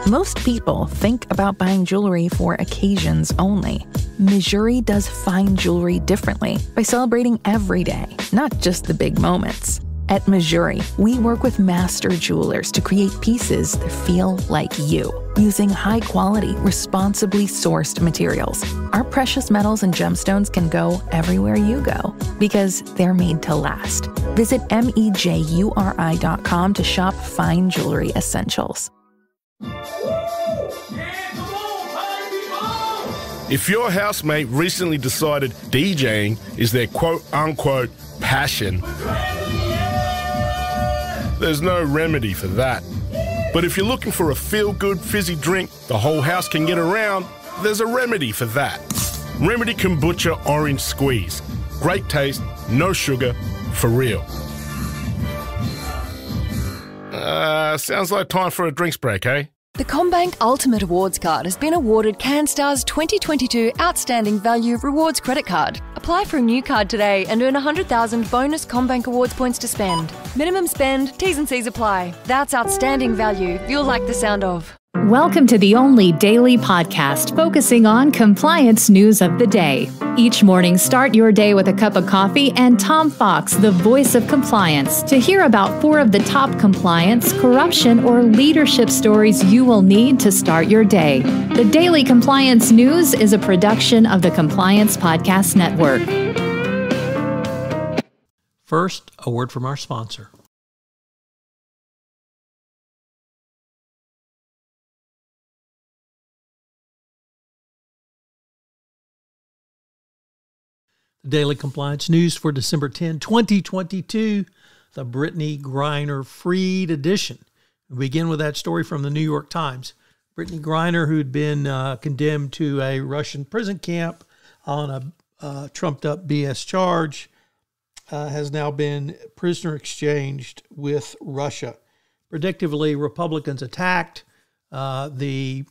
Most people think about buying jewelry for occasions only. Mejuri does fine jewelry differently by celebrating every day, not just the big moments. At Mejuri, we work with master jewelers to create pieces that feel like you, using high-quality, responsibly sourced materials. Our precious metals and gemstones can go everywhere you go because they're made to last. Visit mejuri.com to shop fine jewelry essentials. If your housemate recently decided DJing is their quote-unquote passion, there's no remedy for that. But if you're looking for a feel-good fizzy drink the whole house can get around, there's a remedy for that. Remedy Kombucha Orange Squeeze. Great taste, no sugar, for real. Sounds like time for a drinks break, eh? The CommBank Ultimate Awards Card has been awarded CanStar's 2022 Outstanding Value Rewards Credit Card. Apply for a new card today and earn 100,000 bonus CommBank Awards points to spend. Minimum spend, T's and C's apply. That's outstanding value you'll like the sound of. Welcome to the only daily podcast focusing on compliance news of the day. Each morning, start your day with a cup of coffee and Tom Fox, the voice of compliance, to hear about 4 of the top compliance, corruption, or leadership stories you will need to start your day. The Daily Compliance News is a production of the Compliance Podcast Network. First, a word from our sponsor. Daily Compliance News for December 10, 2022, the Brittney Griner Freed Edition. We begin with that story from the New York Times. Brittney Griner, who'd been condemned to a Russian prison camp on a trumped-up BS charge, has now been prisoner exchanged with Russia. Predictably, Republicans attacked the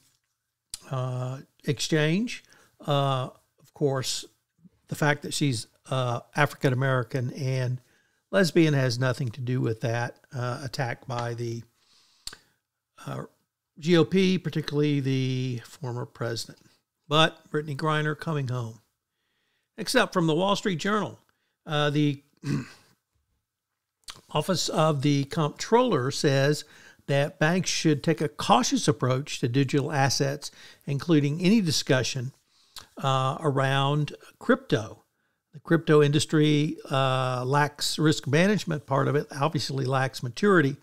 exchange. Of course, the fact that she's African-American and lesbian has nothing to do with that attack by the GOP, particularly the former president. But Brittney Griner coming home. Next up, from the Wall Street Journal, the Office of the Comptroller says that banks should take a cautious approach to digital assets, including any discussion around crypto. The crypto industry lacks risk management part of it, obviously lacks maturity,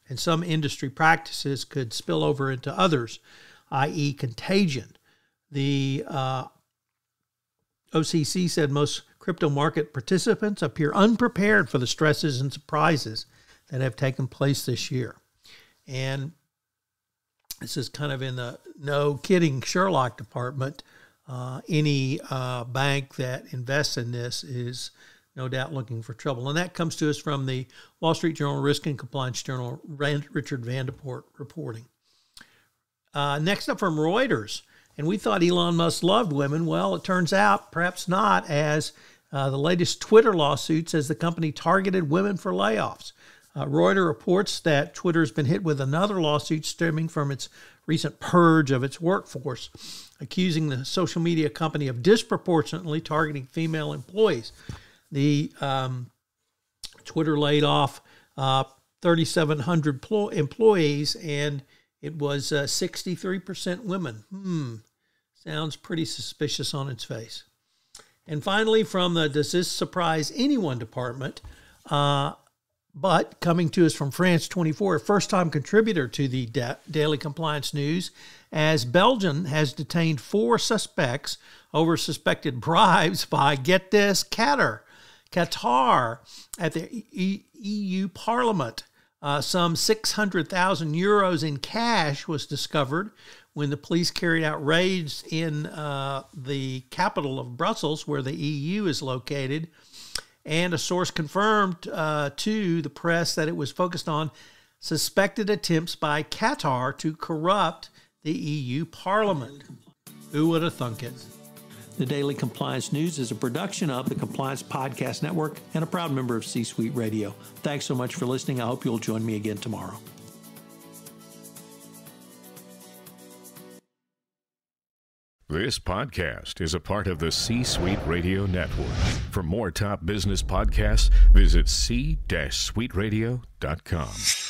and some industry practices could spill over into others, i.e. contagion. The OCC said most crypto market participants appear unprepared for the stresses and surprises that have taken place this year. And this is kind of in the no kidding Sherlock department. Any bank that invests in this is no doubt looking for trouble. And that comes to us from the Wall Street Journal Risk and Compliance Journal, Richard Vandeport reporting. Next up from Reuters, and we thought Elon Musk loved women. Well, it turns out perhaps not, as the latest Twitter lawsuit says the company targeted women for layoffs. Reuters reports that Twitter has been hit with another lawsuit stemming from its recent purge of its workforce, accusing the social media company of disproportionately targeting female employees. The Twitter laid off 3,700 employees, and it was 63% women. Sounds pretty suspicious on its face. And finally, from the Does This Surprise Anyone department, but coming to us from France 24, a first-time contributor to the Daily Compliance News, as Belgium has detained 4 suspects over suspected bribes by, get this, Qatar at the EU Parliament. Some 600,000 euros in cash was discovered when the police carried out raids in the capital of Brussels, where the EU is located. And a source confirmed to the press that it was focused on suspected attempts by Qatar to corrupt the EU Parliament. Who would have thunk it? The Daily Compliance News is a production of the Compliance Podcast Network and a proud member of C-Suite Radio. Thanks so much for listening. I hope you'll join me again tomorrow. This podcast is a part of the C-Suite Radio Network. For more top business podcasts, visit c-suiteradio.com.